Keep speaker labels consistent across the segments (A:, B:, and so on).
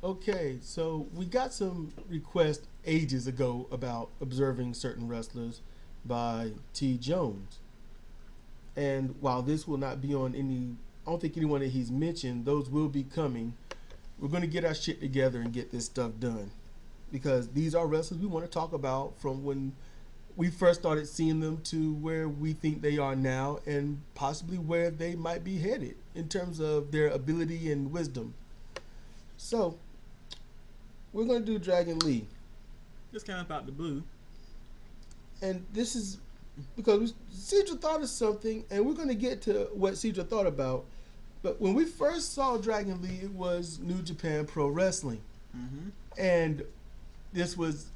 A: Okay, so we got some requests ages ago about observing certain wrestlers by T. Jones. And while this will not be on any, I don't think anyone that he's mentioned, those will be coming. We're going to get our shit together and get this stuff done. Because these are wrestlers we want to talk about from when we first started seeing them to where we think they are now and possibly where they might be headed in terms of their ability and wisdom. So, we're going to do Dragon Lee.
B: Just kind of out the blue.
A: And this is because Cedra thought of something, and we're going to get to what Cedra thought about. But when we first saw Dragon Lee, it was New Japan Pro Wrestling.
B: Mm-hmm.
A: And this was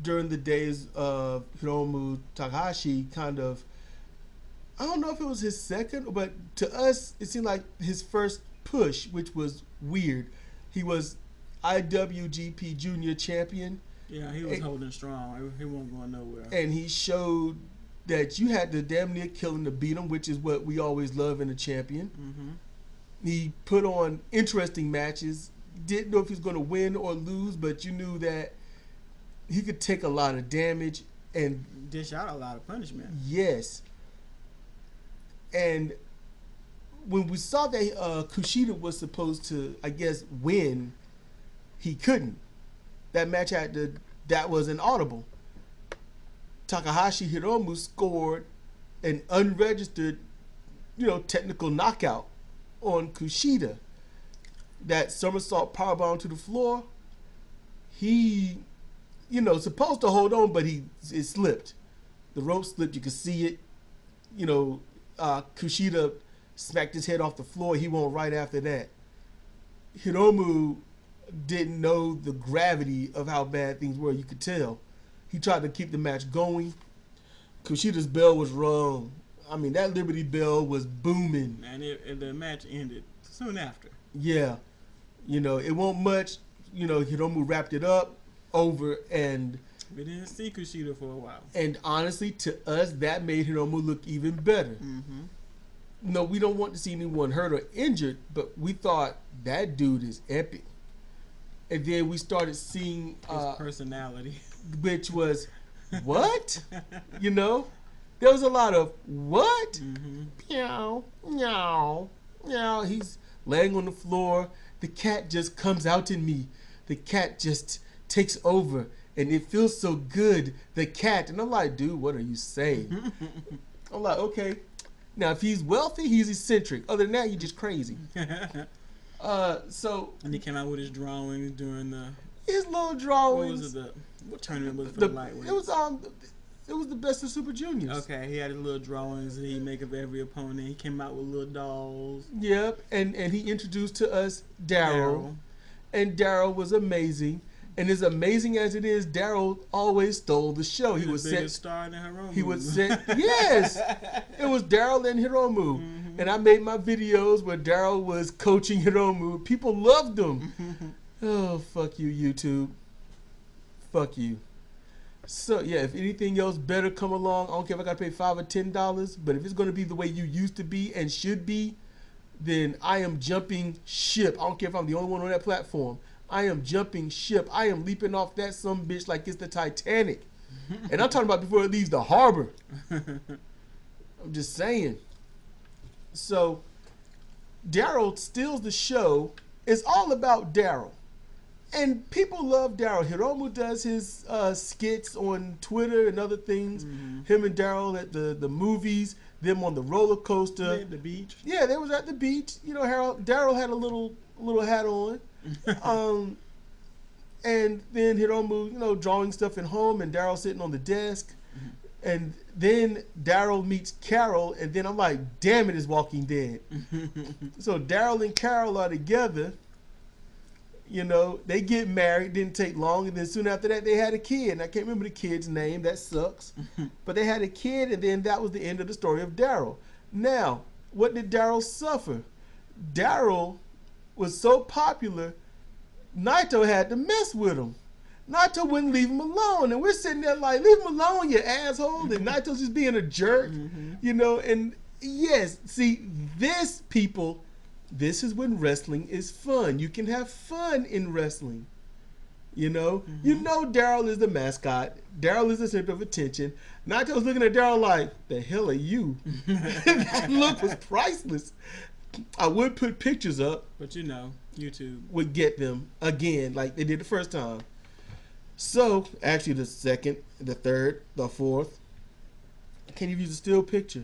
A: during the days of Hiromu Takahashi, kind of, I don't know if it was his second, but to us, it seemed like his first push, which was weird. He was IWGP Junior Champion.
B: Yeah, he was holding strong. He wasn't going nowhere.
A: And he showed that you had to damn near kill him to beat him, which is what we always love in a champion.
B: Mm-hmm.
A: He put on interesting matches. Didn't know if he was going to win or lose, but you knew that he could take a lot of damage and
B: dish out a lot of punishment.
A: Yes. And when we saw that Kushida was supposed to, I guess, win, he couldn't. That match that was an audible. Takahashi Hiromu scored an unregistered, technical knockout on Kushida. That somersault powerbomb to the floor, he, supposed to hold on, but it slipped. The rope slipped. You could see it. Kushida smacked his head off the floor. He went right after that. Hiromu didn't know the gravity of how bad things were. You could tell. He tried to keep the match going. Kushida's bell was rung. I mean, that Liberty Bell was booming.
B: And the match ended soon after.
A: Yeah. It won't much. Hiromu wrapped it up, over, and
B: we didn't see Kushida for a while.
A: And honestly, to us, that made Hiromu look even better.
B: Mm-hmm.
A: No, we don't want to see anyone hurt or injured, but we thought that dude is epic. And then we started seeing
B: his personality,
A: which was what? There was a lot of what?
B: Mm-hmm.
A: Meow, meow, meow. He's laying on the floor. The cat just comes out in me. The cat just takes over, and it feels so good. The cat, and I'm like, dude, what are you saying? I'm like, okay. Now, if he's wealthy, he's eccentric. Other than that, you're just crazy.
B: And he came out with his drawings during
A: his little drawings.
B: What tournament was it for the lightweights?
A: It was the best of Super Juniors.
B: Okay, he had his little drawings that he make of every opponent. He came out with little dolls.
A: Yep, and he introduced to us Daryl. And Daryl was amazing. And as amazing as it is, Daryl always stole the show. He was sent
B: star in Hiromu.
A: He was sent. Yes, it was Daryl and Hiromu.
B: Mm-hmm.
A: And I made my videos where Daryl was coaching Hiromu. People loved him. Oh, fuck you, YouTube. Fuck you. So yeah, if anything else better come along, I don't care if I gotta pay $5 or $10, but if it's gonna be the way you used to be and should be, then I am jumping ship. I don't care if I'm the only one on that platform. I am jumping ship. I am leaping off that some bitch like it's the Titanic. And I'm talking about before it leaves the harbor. I'm just saying. So Daryl steals the show. It's all about Daryl. And people love Daryl. Hiromu does his skits on Twitter and other things.
B: Mm-hmm.
A: Him and Daryl at the movies. Them on the roller coaster.
B: At the beach.
A: Yeah, they was at the beach. Daryl had a little hat on. And then Hiromu, drawing stuff at home, and Daryl sitting on the desk.
B: Mm-hmm.
A: And then Daryl meets Carol, and then I'm like, damn it, it's Walking Dead. So Daryl and Carol are together. They get married, didn't take long, and then soon after that they had a kid. And I can't remember the kid's name, that sucks. But they had a kid, and then that was the end of the story of Daryl. Now, what did Daryl suffer? Daryl was so popular, Naito had to mess with him. Naito wouldn't leave him alone, and we're sitting there like, leave him alone, you asshole. And Naito's just being a jerk,
B: Mm-hmm.
A: And yes, see, this people this is when wrestling is fun. You can have fun in wrestling. You know, Daryl is the mascot. Daryl is the center of attention. Naito's looking at Daryl like, the hell are you? That look was priceless. I would put pictures up.
B: But you know, YouTube
A: would get them again like they did the first time. So, actually the second, the third, the fourth. I can't even use a still picture.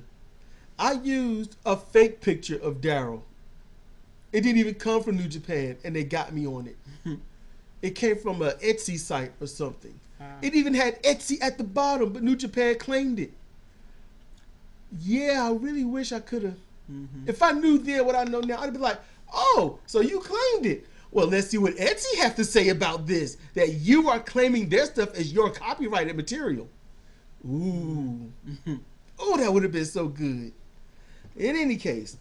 A: I used a fake picture of Daryl. It didn't even come from New Japan, and they got me on it. It came from an Etsy site or something. It even had Etsy at the bottom, but New Japan claimed it. Yeah, I really wish I could have. If I knew then what I know now, I'd be like, oh, so you claimed it. Well, let's see what Etsy have to say about this, that you are claiming their stuff as your copyrighted material. Ooh. Oh, that would have been so good. In any case,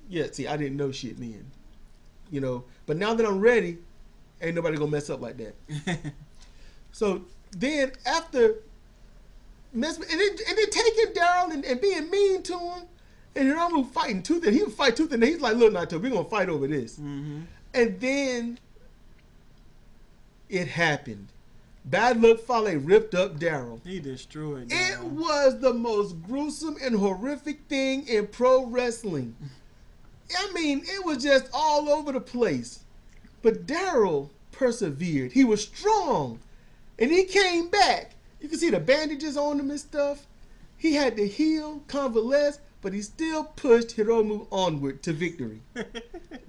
A: yeah, see, I didn't know shit then. You know, but now that I'm ready, ain't nobody gonna mess up like that. So then after and then taking Daryl and being mean to him, and Hiromu fighting tooth, and he would fight tooth, and he's like, look, Naito, we're gonna fight over this. And then it happened. Bad Luck Fale ripped up Daryl.
B: He destroyed
A: Daryl.
B: Daryl.
A: It was the most gruesome and horrific thing in pro wrestling. I mean, it was just all over the place. But Daryl persevered. He was strong. And he came back. You can see the bandages on him and stuff. He had to heal, convalesce, but he still pushed Hiromu onward to victory.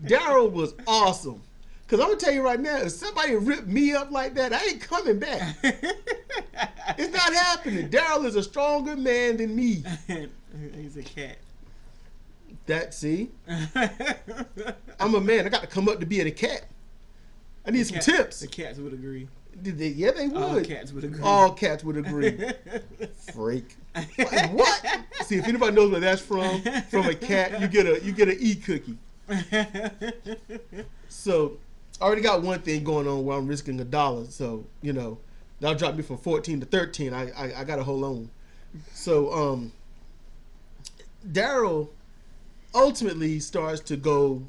A: Daryl was awesome. Because I'm going to tell you right now, if somebody ripped me up like that, I ain't coming back. It's not happening. Daryl is a stronger man than me.
B: He's a cat.
A: See? I'm a man. I got to come up to being a cat. I need some tips.
B: The cats would agree.
A: Yeah, they would.
B: All cats would agree.
A: All cats would agree. Freak. Like, what? See, if anybody knows where that's from a cat, you get an E cookie. So, I already got one thing going on where I'm risking $1. So, you know, that'll drop me from 14 to 13. I got to hold on. So, Daryl ultimately starts to go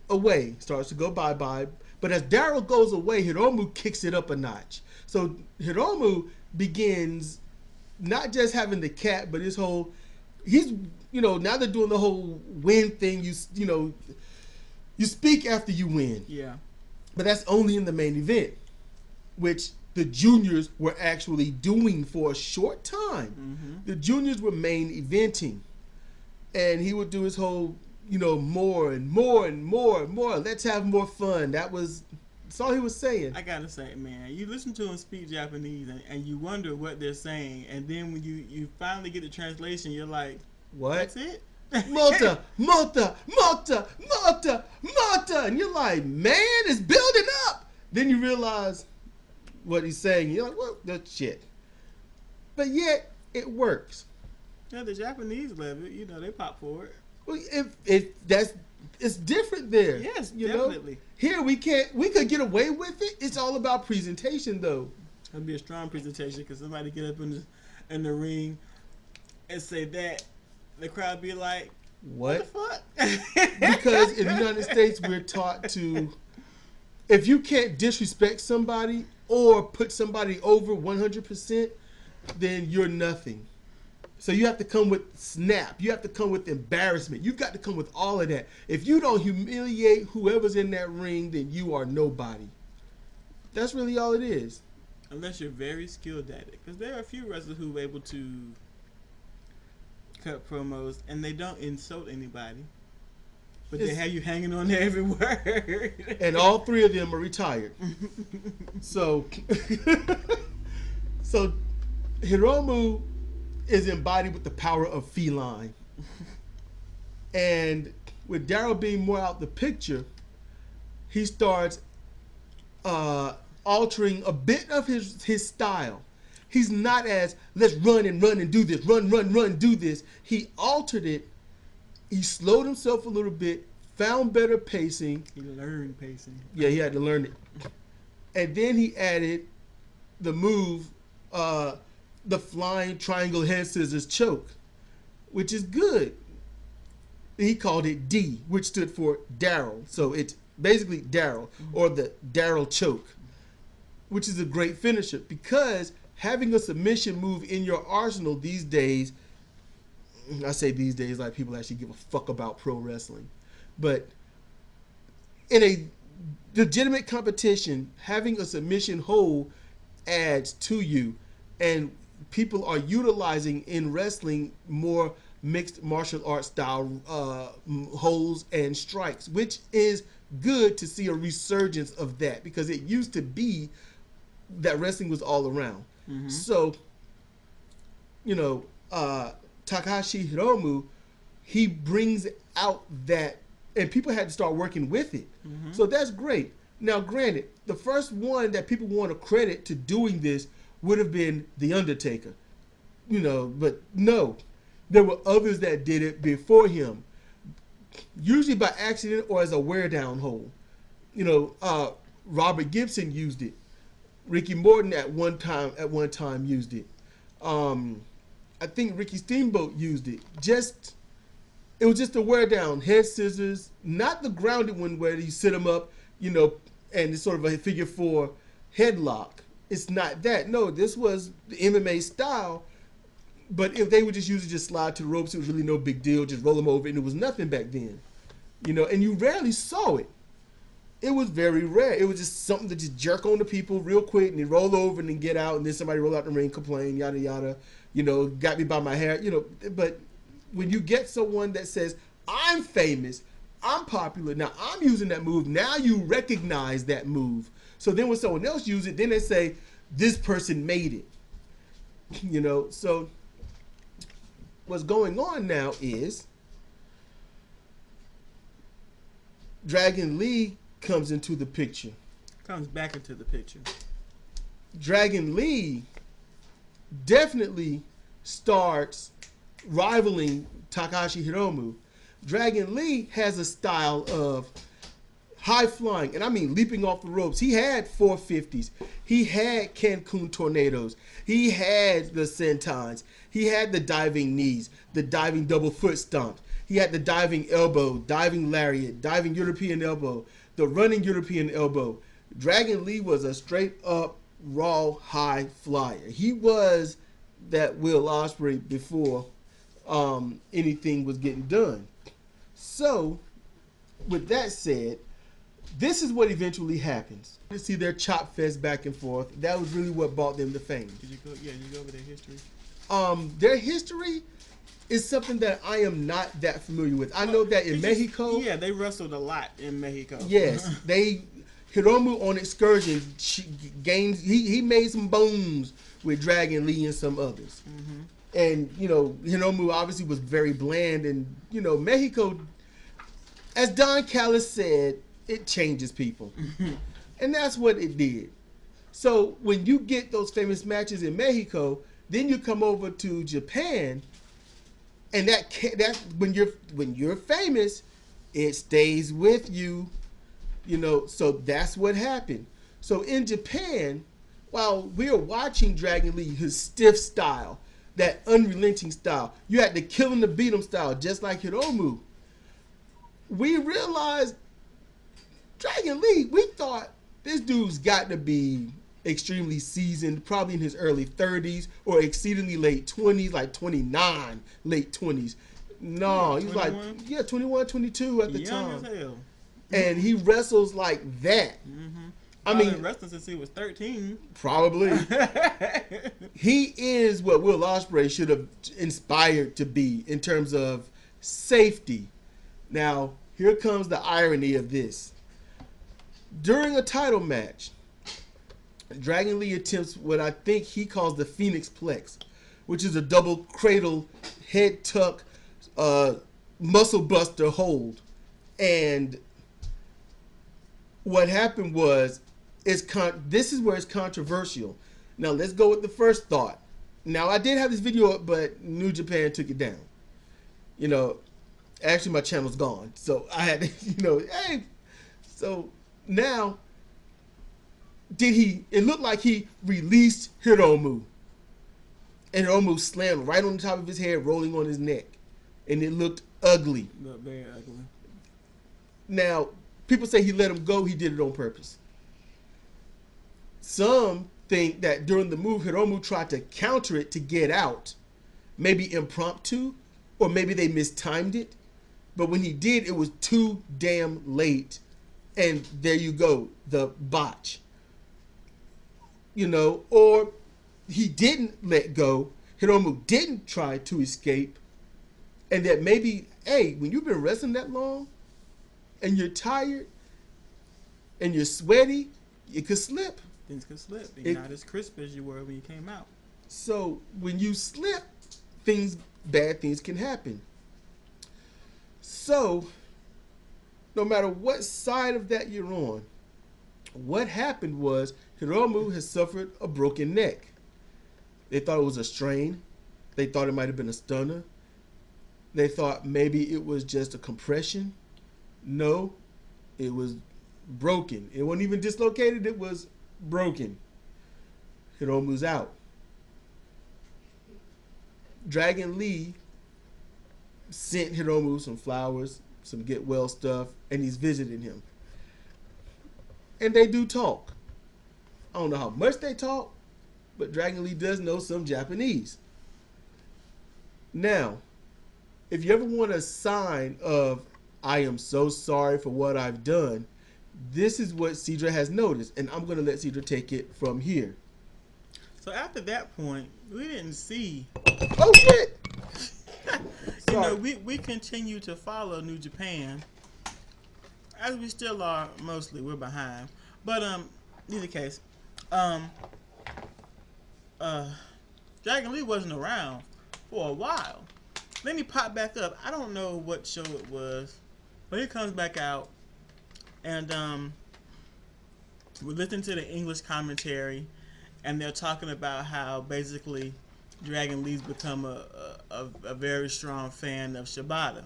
A: away, starts to go bye-bye. But as Daryl goes away, Hiromu kicks it up a notch. So Hiromu begins not just having the cat, but his whole, now they're doing the whole win thing. You speak after you win.
B: Yeah.
A: But that's only in the main event, which the juniors were actually doing for a short time. The juniors were main eventing. And he would do his whole, more and more and more and more. Let's have more fun. That's all he was saying.
B: I gotta say, man, you listen to him speak Japanese and you wonder what they're saying. And then when you finally get the translation, you're like,
A: what?
B: That's it?
A: Mota, mota, mota, mota, mota. And you're like, man, it's building up. Then you realize what he's saying. You're like, well, that's shit. But yet, it works.
B: Yeah, the Japanese love it. They pop for it.
A: Well, it's different there.
B: Yes,
A: you
B: definitely.
A: Know? Here we could get away with it. It's all about presentation, though.
B: It'd be a strong presentation because somebody get up in the ring and say that, the crowd be like, what the fuck?
A: Because in the United States, we're taught to, if you can't disrespect somebody or put somebody over 100%, then you're nothing. So you have to come with snap. You have to come with embarrassment. You've got to come with all of that. If you don't humiliate whoever's in that ring, then you are nobody. That's really all it is.
B: Unless you're very skilled at it. Because there are a few wrestlers who are able to cut promos and they don't insult anybody. But they have you hanging on to every word.
A: And all three of them are retired. So Hiromu is embodied with the power of feline. And with Daryl being more out the picture, he starts altering a bit of his style. He's not as, let's run and do this, run, do this. He altered it. He slowed himself a little bit, found better pacing.
B: He learned pacing.
A: Yeah, he had to learn it. And then he added the move, the flying triangle head scissors choke, which is good. he called it D, which stood for Daryl. So it's basically Daryl, or the Daryl choke, which is a great finisher, because having a submission move in your arsenal these days, I say these days like people actually give a fuck about pro wrestling, but in a legitimate competition, having a submission hold adds to you, and people are utilizing in wrestling more mixed martial arts style holds and strikes, which is good to see a resurgence of that, because it used to be that wrestling was all around. So, Takahashi Hiromu, he brings out that, and people had to start working with it. So that's great. Now, granted, the first one that people want to credit to doing this would have been The Undertaker. But no, there were others that did it before him, usually by accident or as a wear down hold. Robert Gibson used it. Ricky Morton at one time used it. I think Ricky Steamboat used it. It was just a wear down, head scissors, not the grounded one where you sit them up, and it's sort of a figure four headlock. It's not that. No, this was the MMA style. But if they would just use it, just slide to the ropes, it was really no big deal. Just roll them over, and it was nothing back then. And you rarely saw it. It was very rare. It was just something to just jerk on the people real quick, and then roll over and then get out, and then somebody roll out the ring, complain, yada yada. Got me by my hair. But when you get someone that says, I'm famous, I'm popular, now I'm using that move, now you recognize that move. So then when someone else uses it, then they say, this person made it. So what's going on now is Dragon Lee comes into the picture.
B: Comes back into the picture.
A: Dragon Lee definitely starts rivaling Takahashi Hiromu. Dragon Lee has a style of high flying, and I mean leaping off the ropes. He had 450s. He had Cancun tornadoes. He had the sentons. He had the diving knees, the diving double foot stomp. He had the diving elbow, diving lariat, diving European elbow, the running European elbow. Dragon Lee was a straight up raw high flyer. He was that Will Ospreay before anything was getting done. So, with that said, this is what eventually happens. You see their chop fest back and forth. That was really what brought them to fame.
B: Did you go over their history?
A: Their history is something that I am not that familiar with. I know that in Mexico...
B: Yeah, they wrestled a lot in Mexico.
A: Yes, Hiromu on excursion gained... He made some bones with Dragon Lee and some others. And, Hiromu obviously was very bland. And, Mexico, as Don Callis said, it changes people. And that's what it did. So when you get those famous matches in Mexico, then you come over to Japan, and that when you're famous, it stays with you, So that's what happened. So in Japan, while we were watching Dragon Lee, his stiff style, that unrelenting style, you had to kill him to beat him style, just like Hiromu. We realized Dragon Lee, we thought this dude's got to be extremely seasoned, probably in his early 30s or exceedingly late 20s, like 29, late 20s. No, he was 21? 21, 22 at the time.
B: Young as hell.
A: And he wrestles like that.
B: I mean, wrestling since he was 13.
A: Probably. He is what Will Ospreay should have inspired to be in terms of safety. Now, here comes the irony of this. During a title match, Dragon Lee attempts what I think he calls the Phoenix Plex, which is a double cradle, head tuck, muscle buster hold. And what happened was, this is where it's controversial. Now, let's go with the first thought. Now, I did have this video up, but New Japan took it down. Actually, my channel's gone. So, I had to, hey. So, now, it looked like he released Hiromu. And Hiromu slammed right on the top of his head, rolling on his neck. and it looked ugly.
B: Looked very ugly.
A: Now, people say he let him go. He did it on purpose. Some think that during the move, Hiromu tried to counter it to get out. Maybe impromptu, or maybe they mistimed it. But when he did, it was too damn late. And there you go, the botch. You know, or he didn't let go. Hiromu didn't try to escape. And that maybe, hey, when you've been wrestling that long and you're tired and you're sweaty, it could slip.
B: Things could slip. You're not as crisp as you were when you came out.
A: So when you slip, bad things can happen. So no matter what side of that you're on, what happened was Hiromu has suffered a broken neck. They thought it was a strain. They thought it might have been a stunner. They thought maybe it was just a compression. No, it was broken. It wasn't even dislocated, it was broken. Hiromu's out. Dragon Lee sent Hiromu some flowers, some get well stuff, and he's visiting him. And they do talk. I don't know how much they talk, but Dragon Lee does know some Japanese. Now, if you ever want a sign of, I am so sorry for what I've done, this is what Cedra has noticed, and I'm going to let Cedra take it from here.
B: So after that point, we didn't see.
A: Oh, shit!
B: You know, we continue to follow New Japan, as we still are. Mostly, we're behind. But either case, Dragon Lee wasn't around for a while. Then he popped back up. I don't know what show it was, but he comes back out, and we're listening to the English commentary, and they're talking about how basically Dragon Lee's become a very strong fan of Shibata.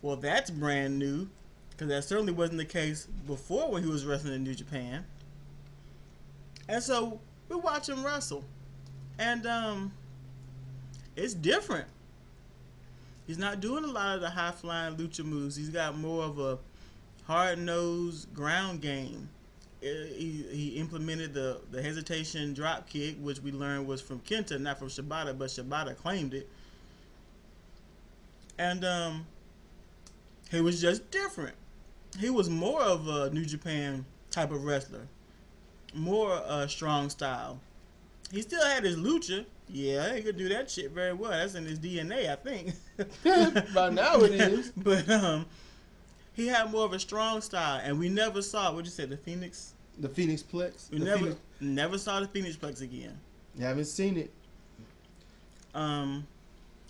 B: Well, that's brand new, because that certainly wasn't the case before when he was wrestling in New Japan. And so we watch him wrestle, and it's different. He's not doing a lot of the high-flying lucha moves. He's got more of a hard-nosed ground game. He implemented the hesitation drop kick, which we learned was from Kenta, not from Shibata, but Shibata claimed it. And he was just different. He was more of a New Japan type of wrestler, more strong style. He still had his lucha. Yeah, he could do that shit very well. That's in his DNA, I think.
A: By now it is.
B: But he had more of a strong style, and we never saw, what'd you say, the Phoenix?
A: The Phoenix Plex?
B: We never saw the Phoenix Plex again.
A: You haven't seen it.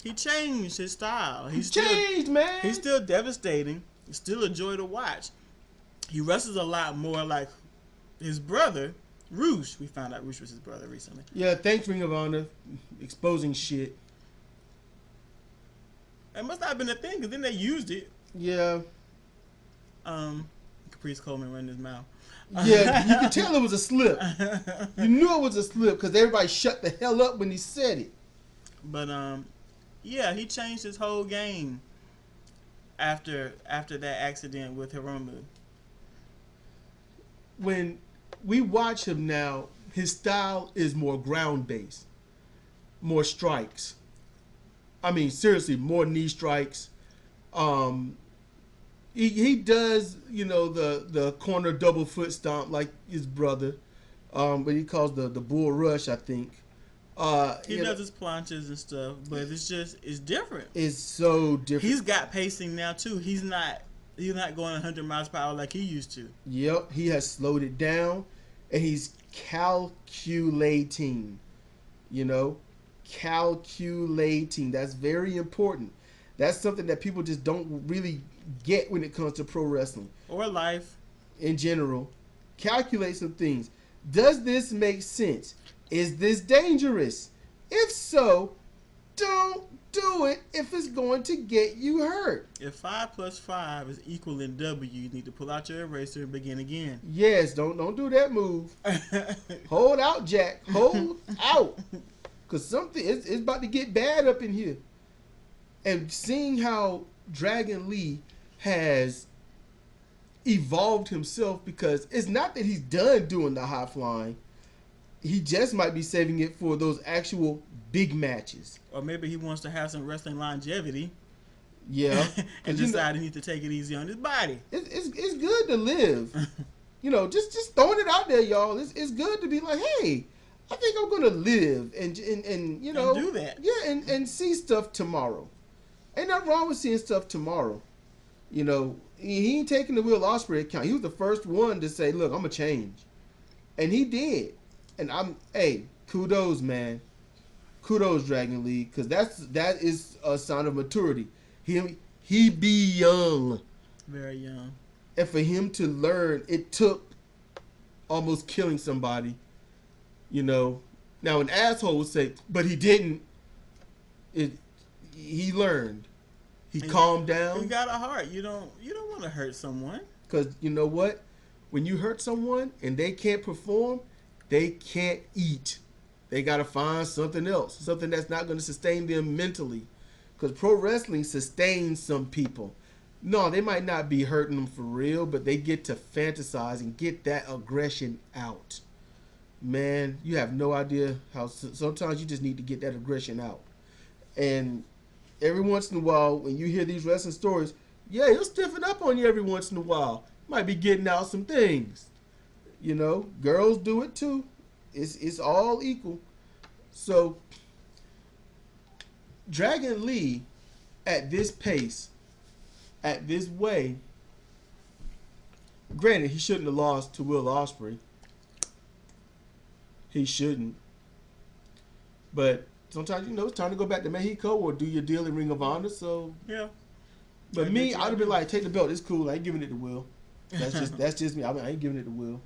B: He changed his style.
A: He changed, man.
B: He's still devastating. He's still a joy to watch. He wrestles a lot more like his brother, Roosh. We found out Roosh was his brother recently.
A: Yeah, thanks Ring of Honor exposing shit.
B: It must not have been a thing, because then they used it.
A: Yeah.
B: Caprice Coleman running his mouth.
A: Yeah, you could tell it was a slip. You knew it was a slip because everybody shut the hell up when he said it.
B: But yeah, he changed his whole game after that accident with Hiromu.
A: When we watch him now, his style is more ground based, more strikes. I mean, seriously, more knee strikes. He does, you know, the corner double foot stomp like his brother, but he calls the bull rush, I think.
B: He does his planches and stuff, but it's different.
A: It's so different.
B: He's got pacing now too. He's not going 100 miles per hour like he used to.
A: Yep, he has slowed it down, and he's calculating. You know, calculating. That's very important. That's something that people just don't really get when it comes to pro wrestling.
B: Or life.
A: In general. Calculate some things. Does this make sense? Is this dangerous? If so, don't do it if it's going to get you hurt.
B: If 5 plus 5 is equaling W, you need to pull out your eraser and begin again.
A: Yes, don't do that move. Hold out, Jack. Hold out. Because something it's about to get bad up in here. And seeing how Dragon Lee has evolved himself, because it's not that he's done doing the high flying. He just might be saving it for those actual big matches.
B: Or maybe he wants to have some wrestling longevity.
A: Yeah.
B: And decide he needs to take it easy on his body.
A: It's good to live. Just throwing it out there, y'all. It's good to be like, hey, I think I'm gonna live and
B: And do that.
A: Yeah, and see stuff tomorrow. Ain't nothing wrong with seeing stuff tomorrow. He ain't taking the Will Ospreay account. He was the first one to say, look, I'm gonna change. And he did. And kudos, man. Kudos, Dragon Lee, because that is a sign of maturity. He be young.
B: Very young.
A: And for him to learn, it took almost killing somebody. Now an asshole would say, but he didn't. He learned. He calmed down.
B: He got a heart. You don't want to hurt someone.
A: Because you know what? When you hurt someone and they can't perform, they can't eat. They got to find something else. Something that's not going to sustain them mentally. Because pro wrestling sustains some people. No, they might not be hurting them for real, but they get to fantasize and get that aggression out. Man, you have no idea how sometimes you just need to get that aggression out. And every once in a while, when you hear these wrestling stories, yeah, he'll stiffen up on you every once in a while. Might be getting out some things. Girls do it too. It's all equal. So, Dragon Lee, at this pace, at this way, granted, he shouldn't have lost to Will Ospreay. He shouldn't. But sometimes, it's time to go back to Mexico or do your deal in Ring of Honor. So
B: yeah.
A: But me, I'd have been like, take the belt. It's cool. I ain't giving it to Will. That's just me. I ain't giving it to Will.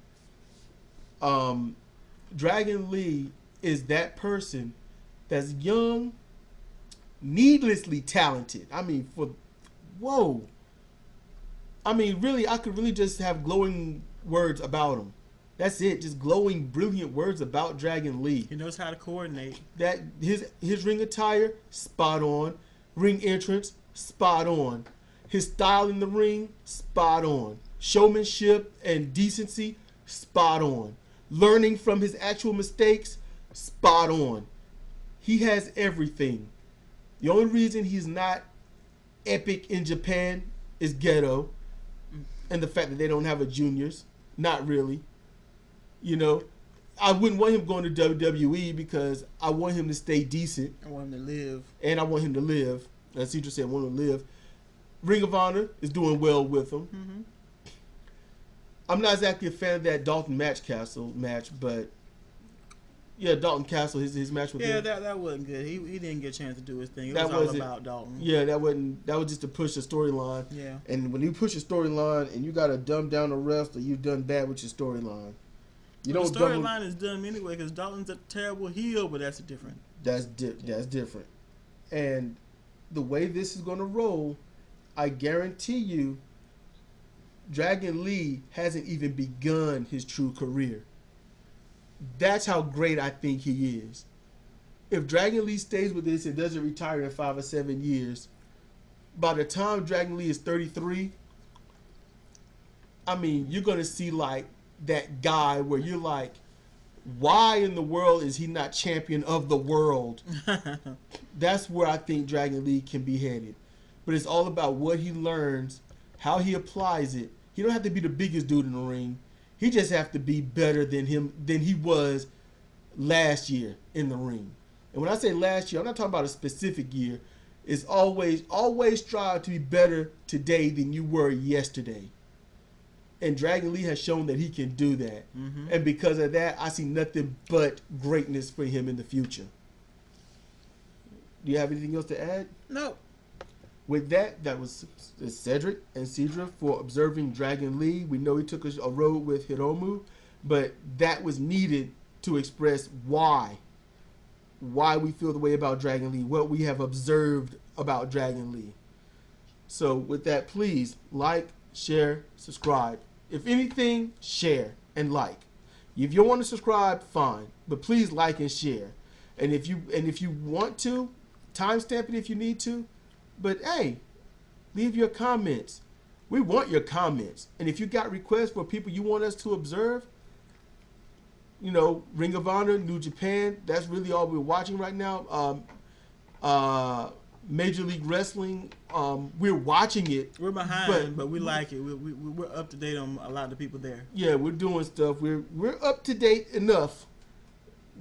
A: Dragon Lee is that person that's young, needlessly talented. Really, I could really just have glowing words about him. That's it. Just glowing, brilliant words about Dragon Lee.
B: He knows how to coordinate.
A: That his ring attire, spot on. Ring entrance, spot on. His style in the ring, spot on. Showmanship and decency, spot on. Learning from his actual mistakes, spot on. He has everything. The only reason he's not epic in Japan is ghetto. And the fact that they don't have a juniors. Not really. I wouldn't want him going to WWE because I want him to stay decent.
B: I want him to live.
A: And I want him to live. As Cedra said, I want him to live. Ring of Honor is doing well with him.
B: Mm-hmm.
A: I'm not exactly a fan of that Dalton Castle match, but yeah, Dalton Castle, his match with him.
B: Yeah, that wasn't good. He didn't get a chance to do his thing. It was all about Dalton.
A: Yeah, that was just to push the storyline.
B: Yeah.
A: And when you push a storyline and you got to dumb down the rest, or you've done bad with your storyline.
B: The storyline is dumb anyway because Dalton's a terrible heel, but that's different.
A: That's different. And the way this is going to roll, I guarantee you, Dragon Lee hasn't even begun his true career. That's how great I think he is. If Dragon Lee stays with this and doesn't retire in 5 or 7 years, by the time Dragon Lee is 33, you're going to see like that guy where you're like, why in the world is he not champion of the world? That's where I think Dragon Lee can be headed. But it's all about what he learns, how he applies it. He don't have to be the biggest dude in the ring. He just have to be better than he was last year in the ring. And when I say last year, I'm not talking about a specific year. It's always strive to be better today than you were yesterday. And Dragon Lee has shown that he can do that. Mm-hmm. And because of that, I see nothing but greatness for him in the future. Do you have anything else to add?
B: No.
A: With that was Cedric and Cedra for observing Dragon Lee. We know he took a road with Hiromu, but that was needed to express why we feel the way about Dragon Lee, what we have observed about Dragon Lee. So with that, please like, share, subscribe. If anything, share and like. If you want to subscribe, fine, but please like and share. And if you want to, timestamp it if you need to. But hey, leave your comments. We want your comments. And if you got requests for people you want us to observe, you know, Ring of Honor, New Japan, that's really all we're watching right now. Major League Wrestling, we're watching it.
B: We're behind, but we like it. We're up to date on a lot of the people there.
A: Yeah, we're doing stuff. We're up to date enough,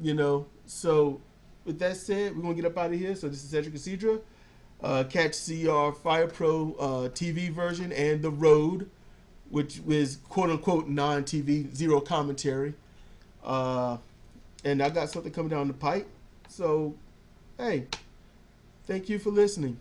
A: you know. So with that said, we're gonna get up out of here. So this is Cedric Casidra. Catch CR Fire Pro TV version and The Road, which is quote unquote non-TV, zero commentary. And I got something coming down the pipe. So, hey, thank you for listening.